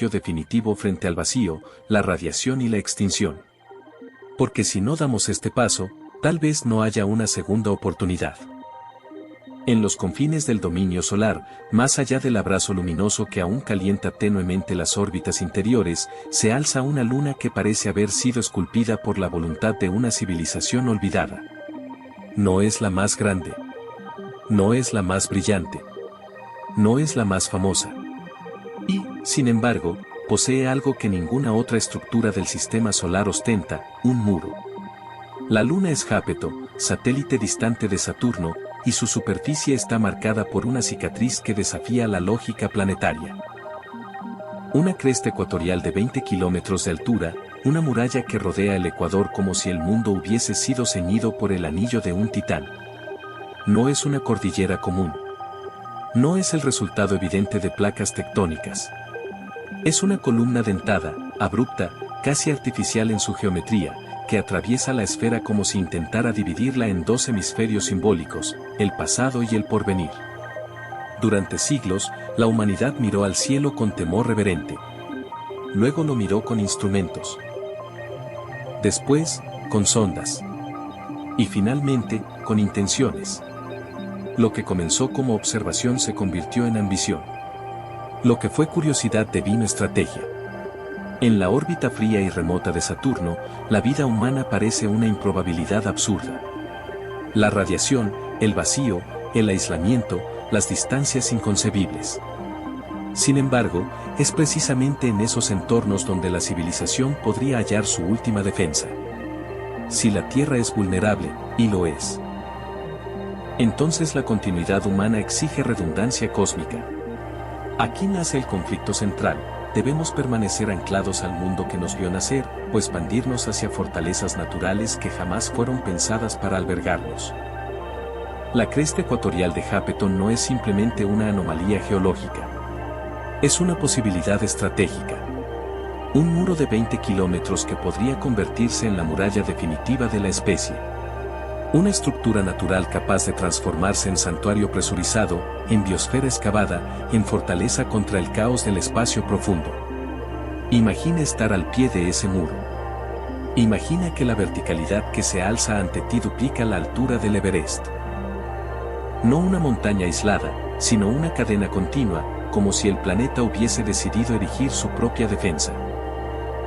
definitivo frente al vacío, la radiación y la extinción. Porque si no damos este paso, tal vez no haya una segunda oportunidad. En los confines del dominio solar, más allá del abrazo luminoso que aún calienta tenuemente las órbitas interiores, se alza una luna que parece haber sido esculpida por la voluntad de una civilización olvidada. No es la más grande. No es la más brillante. No es la más famosa. Y, sin embargo, posee algo que ninguna otra estructura del sistema solar ostenta, un muro. La luna es Jápeto, satélite distante de Saturno, y su superficie está marcada por una cicatriz que desafía la lógica planetaria. Una cresta ecuatorial de 20 kilómetros de altura, una muralla que rodea el ecuador como si el mundo hubiese sido ceñido por el anillo de un titán. No es una cordillera común. No es el resultado evidente de placas tectónicas. Es una columna dentada, abrupta, casi artificial en su geometría, que atraviesa la esfera como si intentara dividirla en dos hemisferios simbólicos, el pasado y el porvenir. Durante siglos, la humanidad miró al cielo con temor reverente. Luego lo miró con instrumentos. Después, con sondas. Y finalmente, con intenciones. Lo que comenzó como observación se convirtió en ambición. Lo que fue curiosidad devino estrategia. En la órbita fría y remota de Saturno, la vida humana parece una improbabilidad absurda. La radiación, el vacío, el aislamiento, las distancias inconcebibles. Sin embargo, es precisamente en esos entornos donde la civilización podría hallar su última defensa. Si la Tierra es vulnerable, y lo es, entonces la continuidad humana exige redundancia cósmica. Aquí nace el conflicto central. Debemos permanecer anclados al mundo que nos vio nacer, o expandirnos hacia fortalezas naturales que jamás fueron pensadas para albergarnos. La cresta ecuatorial de Jápeto no es simplemente una anomalía geológica. Es una posibilidad estratégica. Un muro de 20 kilómetros que podría convertirse en la muralla definitiva de la especie. Una estructura natural capaz de transformarse en santuario presurizado, en biosfera excavada, en fortaleza contra el caos del espacio profundo. Imagina estar al pie de ese muro. Imagina que la verticalidad que se alza ante ti duplica la altura del Everest. No una montaña aislada, sino una cadena continua, como si el planeta hubiese decidido erigir su propia defensa.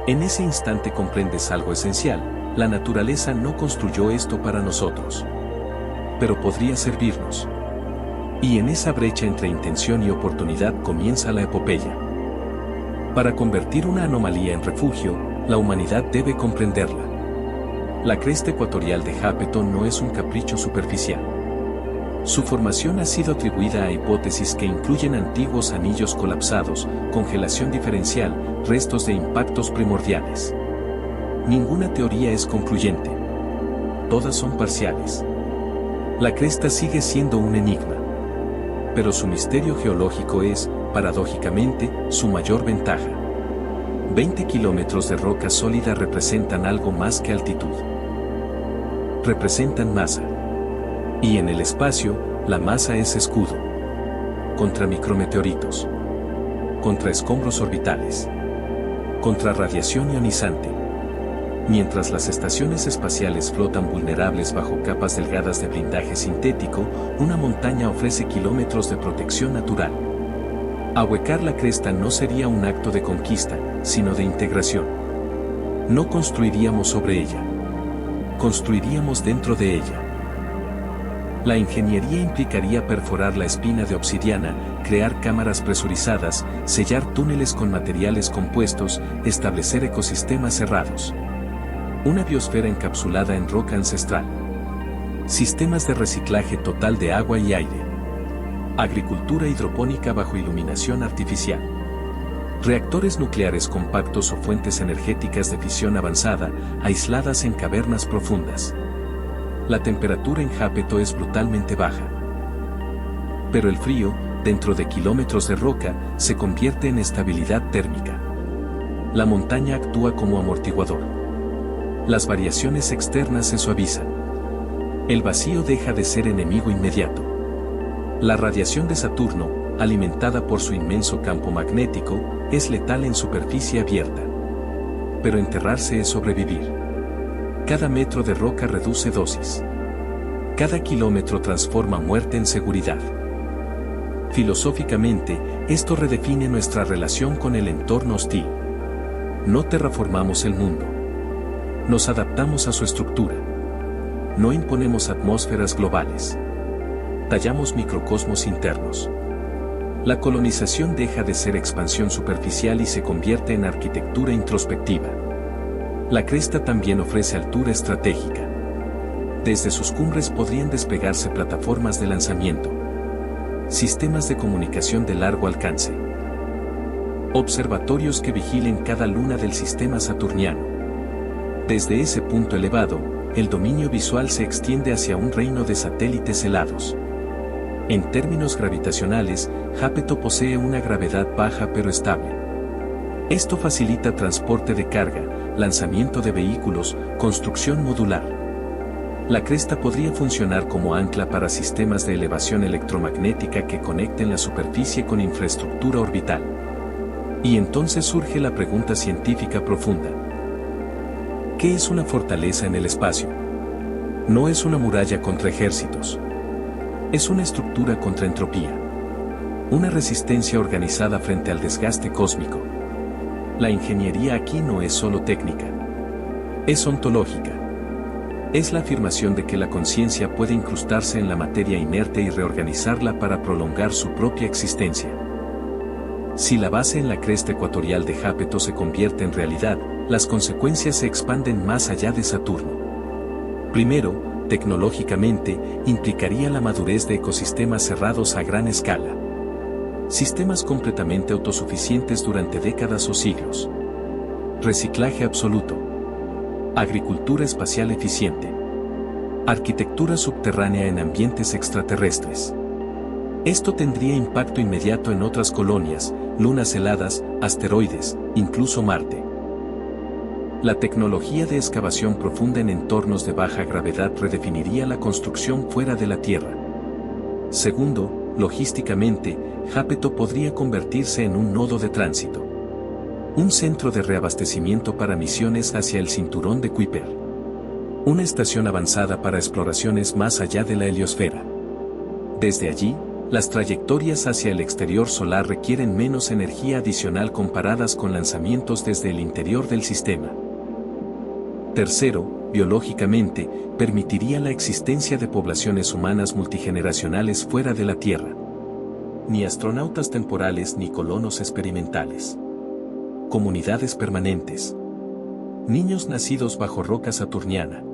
En ese instante comprendes algo esencial. La naturaleza no construyó esto para nosotros. Pero podría servirnos. Y en esa brecha entre intención y oportunidad comienza la epopeya. Para convertir una anomalía en refugio, la humanidad debe comprenderla. La cresta ecuatorial de Jápeto no es un capricho superficial. Su formación ha sido atribuida a hipótesis que incluyen antiguos anillos colapsados, congelación diferencial, restos de impactos primordiales. Ninguna teoría es concluyente. Todas son parciales. La cresta sigue siendo un enigma. Pero su misterio geológico es, paradójicamente, su mayor ventaja. 20 kilómetros de roca sólida representan algo más que altitud. Representan masa. Y en el espacio, la masa es escudo. Contra micrometeoritos. Contra escombros orbitales. Contra radiación ionizante. Mientras las estaciones espaciales flotan vulnerables bajo capas delgadas de blindaje sintético, una montaña ofrece kilómetros de protección natural. Ahuecar la cresta no sería un acto de conquista, sino de integración. No construiríamos sobre ella. Construiríamos dentro de ella. La ingeniería implicaría perforar la espina de obsidiana, crear cámaras presurizadas, sellar túneles con materiales compuestos, establecer ecosistemas cerrados. Una biosfera encapsulada en roca ancestral. Sistemas de reciclaje total de agua y aire. Agricultura hidropónica bajo iluminación artificial. Reactores nucleares compactos o fuentes energéticas de fisión avanzada, aisladas en cavernas profundas. La temperatura en Jápeto es brutalmente baja. Pero el frío, dentro de kilómetros de roca, se convierte en estabilidad térmica. La montaña actúa como amortiguador. Las variaciones externas se suavizan. El vacío deja de ser enemigo inmediato. La radiación de Saturno, alimentada por su inmenso campo magnético, es letal en superficie abierta. Pero enterrarse es sobrevivir. Cada metro de roca reduce dosis. Cada kilómetro transforma muerte en seguridad. Filosóficamente, esto redefine nuestra relación con el entorno hostil. No terraformamos el mundo. Nos adaptamos a su estructura. No imponemos atmósferas globales. Tallamos microcosmos internos. La colonización deja de ser expansión superficial y se convierte en arquitectura introspectiva. La cresta también ofrece altura estratégica. Desde sus cumbres podrían despegarse plataformas de lanzamiento. Sistemas de comunicación de largo alcance. Observatorios que vigilen cada luna del sistema saturniano. Desde ese punto elevado, el dominio visual se extiende hacia un reino de satélites helados. En términos gravitacionales, Jápeto posee una gravedad baja pero estable. Esto facilita transporte de carga, lanzamiento de vehículos, construcción modular. La cresta podría funcionar como ancla para sistemas de elevación electromagnética que conecten la superficie con infraestructura orbital. Y entonces surge la pregunta científica profunda. ¿Qué es una fortaleza en el espacio? No es una muralla contra ejércitos. Es una estructura contra entropía. Una resistencia organizada frente al desgaste cósmico. La ingeniería aquí no es solo técnica. Es ontológica. Es la afirmación de que la conciencia puede incrustarse en la materia inerte y reorganizarla para prolongar su propia existencia. Si la base en la cresta ecuatorial de Jápeto se convierte en realidad, las consecuencias se expanden más allá de Saturno. Primero, tecnológicamente, implicaría la madurez de ecosistemas cerrados a gran escala. Sistemas completamente autosuficientes durante décadas o siglos. Reciclaje absoluto. Agricultura espacial eficiente. Arquitectura subterránea en ambientes extraterrestres. Esto tendría impacto inmediato en otras colonias, lunas heladas, asteroides, incluso Marte. La tecnología de excavación profunda en entornos de baja gravedad redefiniría la construcción fuera de la Tierra. Segundo, logísticamente, Jápeto podría convertirse en un nodo de tránsito. Un centro de reabastecimiento para misiones hacia el cinturón de Kuiper. Una estación avanzada para exploraciones más allá de la heliosfera. Desde allí, las trayectorias hacia el exterior solar requieren menos energía adicional comparadas con lanzamientos desde el interior del sistema. Tercero, biológicamente, permitiría la existencia de poblaciones humanas multigeneracionales fuera de la Tierra. Ni astronautas temporales ni colonos experimentales. Comunidades permanentes. Niños nacidos bajo roca saturniana.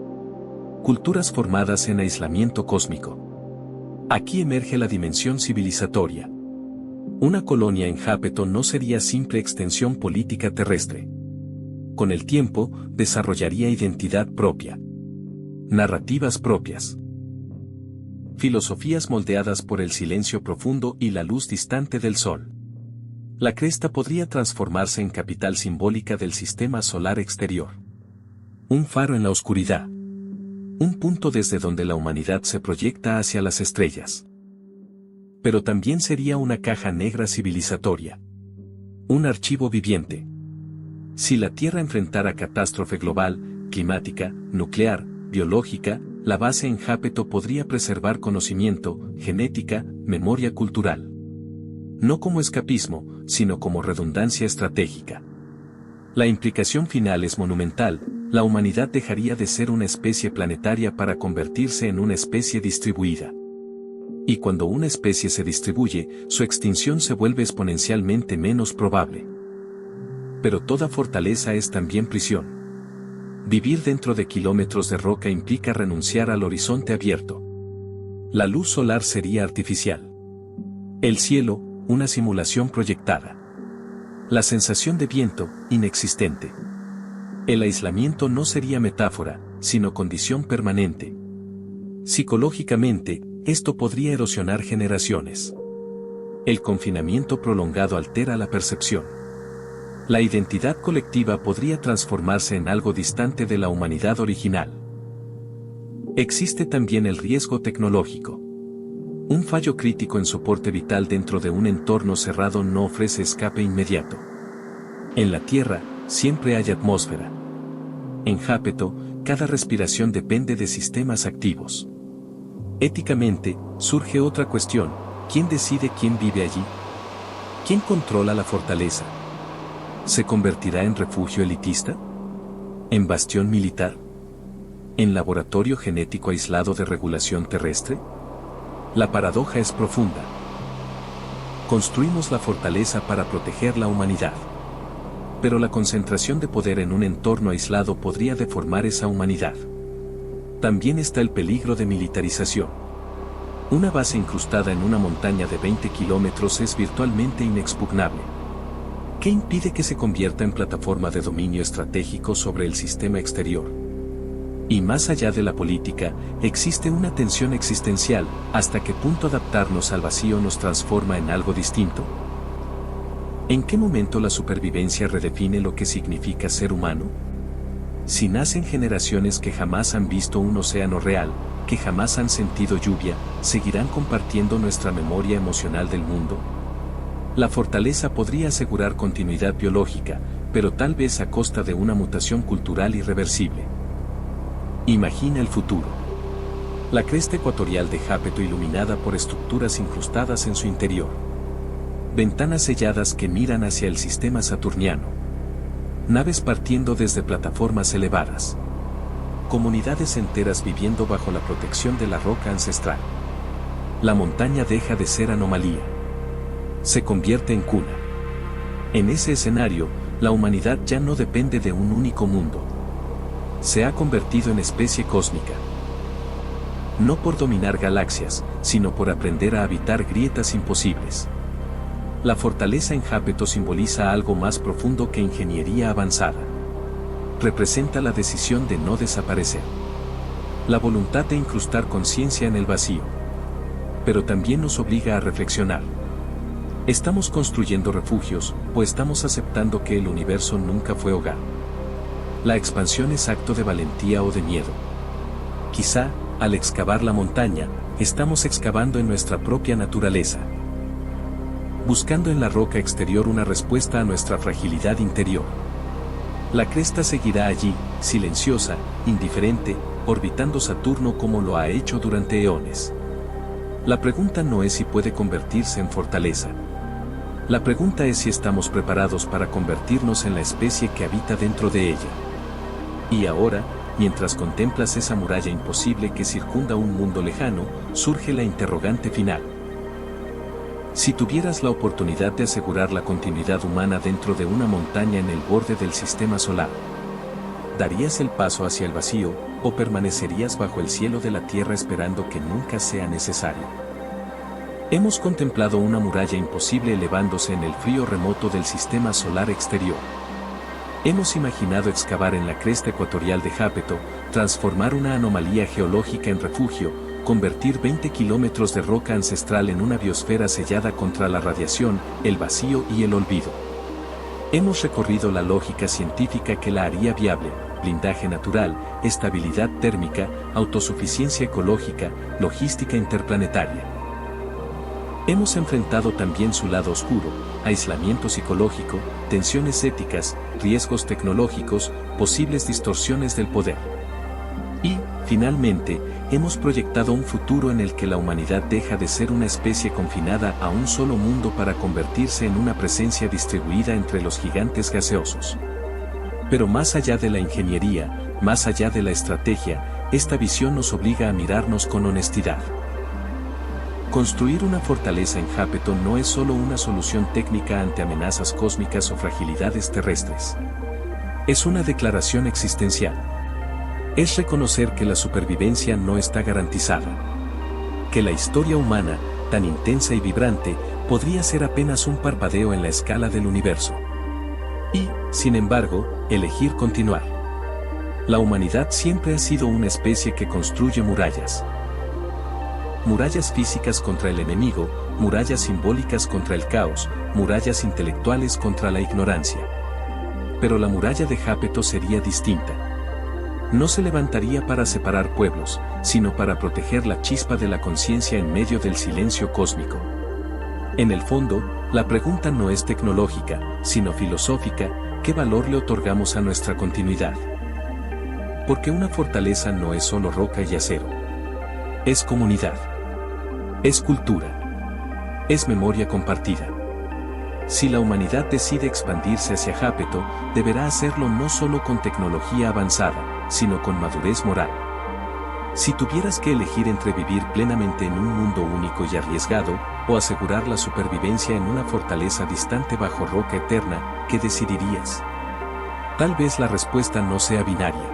Culturas formadas en aislamiento cósmico. Aquí emerge la dimensión civilizatoria. Una colonia en Jápeto no sería simple extensión política terrestre. Con el tiempo, desarrollaría identidad propia. Narrativas propias. Filosofías moldeadas por el silencio profundo y la luz distante del Sol. La cresta podría transformarse en capital simbólica del sistema solar exterior. Un faro en la oscuridad. Un punto desde donde la humanidad se proyecta hacia las estrellas. Pero también sería una caja negra civilizatoria. Un archivo viviente. Si la Tierra enfrentara catástrofe global, climática, nuclear, biológica, la base en Jápeto podría preservar conocimiento, genética, memoria cultural. No como escapismo, sino como redundancia estratégica. La implicación final es monumental. La humanidad dejaría de ser una especie planetaria para convertirse en una especie distribuida. Y cuando una especie se distribuye, su extinción se vuelve exponencialmente menos probable. Pero toda fortaleza es también prisión. Vivir dentro de kilómetros de roca implica renunciar al horizonte abierto. La luz solar sería artificial. El cielo, una simulación proyectada. La sensación de viento, inexistente. El aislamiento no sería metáfora, sino condición permanente. Psicológicamente, esto podría erosionar generaciones. El confinamiento prolongado altera la percepción. La identidad colectiva podría transformarse en algo distante de la humanidad original. Existe también el riesgo tecnológico. Un fallo crítico en soporte vital dentro de un entorno cerrado no ofrece escape inmediato. En la Tierra, siempre hay atmósfera. En Jápeto, cada respiración depende de sistemas activos. Éticamente, surge otra cuestión: ¿quién decide quién vive allí? ¿Quién controla la fortaleza? ¿Se convertirá en refugio elitista? ¿En bastión militar? ¿En laboratorio genético aislado de regulación terrestre? La paradoja es profunda. Construimos la fortaleza para proteger la humanidad. Pero la concentración de poder en un entorno aislado podría deformar esa humanidad. También está el peligro de militarización. Una base incrustada en una montaña de 20 kilómetros es virtualmente inexpugnable. ¿Qué impide que se convierta en plataforma de dominio estratégico sobre el sistema exterior? Y más allá de la política, existe una tensión existencial: ¿hasta qué punto adaptarnos al vacío nos transforma en algo distinto? ¿En qué momento la supervivencia redefine lo que significa ser humano? Si nacen generaciones que jamás han visto un océano real, que jamás han sentido lluvia, ¿seguirán compartiendo nuestra memoria emocional del mundo? La fortaleza podría asegurar continuidad biológica, pero tal vez a costa de una mutación cultural irreversible. Imagina el futuro. La cresta ecuatorial de Jápeto iluminada por estructuras incrustadas en su interior. Ventanas selladas que miran hacia el sistema saturniano. Naves partiendo desde plataformas elevadas. Comunidades enteras viviendo bajo la protección de la roca ancestral. La montaña deja de ser anomalía. Se convierte en cuna. En ese escenario, la humanidad ya no depende de un único mundo. Se ha convertido en especie cósmica. No por dominar galaxias, sino por aprender a habitar grietas imposibles. La fortaleza en Jápeto simboliza algo más profundo que ingeniería avanzada. Representa la decisión de no desaparecer. La voluntad de incrustar conciencia en el vacío. Pero también nos obliga a reflexionar. ¿Estamos construyendo refugios, o estamos aceptando que el universo nunca fue hogar? ¿La expansión es acto de valentía o de miedo? Quizá, al excavar la montaña, estamos excavando en nuestra propia naturaleza. Buscando en la roca exterior una respuesta a nuestra fragilidad interior. La cresta seguirá allí, silenciosa, indiferente, orbitando Saturno como lo ha hecho durante eones. La pregunta no es si puede convertirse en fortaleza. La pregunta es si estamos preparados para convertirnos en la especie que habita dentro de ella. Y ahora, mientras contemplas esa muralla imposible que circunda un mundo lejano, surge la interrogante final. Si tuvieras la oportunidad de asegurar la continuidad humana dentro de una montaña en el borde del sistema solar, ¿darías el paso hacia el vacío, o permanecerías bajo el cielo de la Tierra esperando que nunca sea necesario? Hemos contemplado una muralla imposible elevándose en el frío remoto del sistema solar exterior. Hemos imaginado excavar en la cresta ecuatorial de Jápeto, transformar una anomalía geológica en refugio, convertir 20 kilómetros de roca ancestral en una biosfera sellada contra la radiación, el vacío y el olvido. Hemos recorrido la lógica científica que la haría viable: blindaje natural, estabilidad térmica, autosuficiencia ecológica, logística interplanetaria. Hemos enfrentado también su lado oscuro: aislamiento psicológico, tensiones éticas, riesgos tecnológicos, posibles distorsiones del poder. Y, finalmente, hemos proyectado un futuro en el que la humanidad deja de ser una especie confinada a un solo mundo para convertirse en una presencia distribuida entre los gigantes gaseosos. Pero más allá de la ingeniería, más allá de la estrategia, esta visión nos obliga a mirarnos con honestidad. Construir una fortaleza en Jápeto no es solo una solución técnica ante amenazas cósmicas o fragilidades terrestres. Es una declaración existencial. Es reconocer que la supervivencia no está garantizada. Que la historia humana, tan intensa y vibrante, podría ser apenas un parpadeo en la escala del universo. Y, sin embargo, elegir continuar. La humanidad siempre ha sido una especie que construye murallas. Murallas físicas contra el enemigo, murallas simbólicas contra el caos, murallas intelectuales contra la ignorancia. Pero la muralla de Jápeto sería distinta. No se levantaría para separar pueblos, sino para proteger la chispa de la conciencia en medio del silencio cósmico. En el fondo, La pregunta no es tecnológica, sino filosófica: ¿qué valor le otorgamos a nuestra continuidad? Porque una fortaleza no es solo roca y acero. Es comunidad. Es cultura. Es memoria compartida. Si la humanidad decide expandirse hacia Jápeto, deberá hacerlo no solo con tecnología avanzada, sino con madurez moral. Si tuvieras que elegir entre vivir plenamente en un mundo único y arriesgado, o asegurar la supervivencia en una fortaleza distante bajo roca eterna, ¿qué decidirías? Tal vez la respuesta no sea binaria.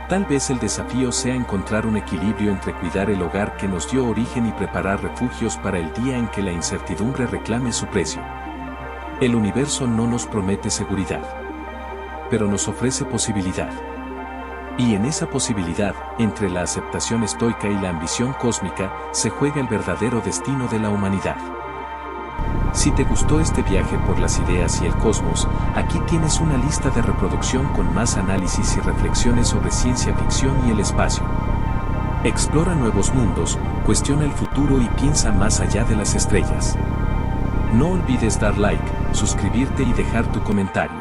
Tal vez el desafío sea encontrar un equilibrio entre cuidar el hogar que nos dio origen y preparar refugios para el día en que la incertidumbre reclame su precio. El universo no nos promete seguridad, pero nos ofrece posibilidad. Y en esa posibilidad, entre la aceptación estoica y la ambición cósmica, se juega el verdadero destino de la humanidad. Si te gustó este viaje por las ideas y el cosmos, aquí tienes una lista de reproducción con más análisis y reflexiones sobre ciencia ficción y el espacio. Explora nuevos mundos, cuestiona el futuro y piensa más allá de las estrellas. No olvides dar like, suscribirte y dejar tu comentario.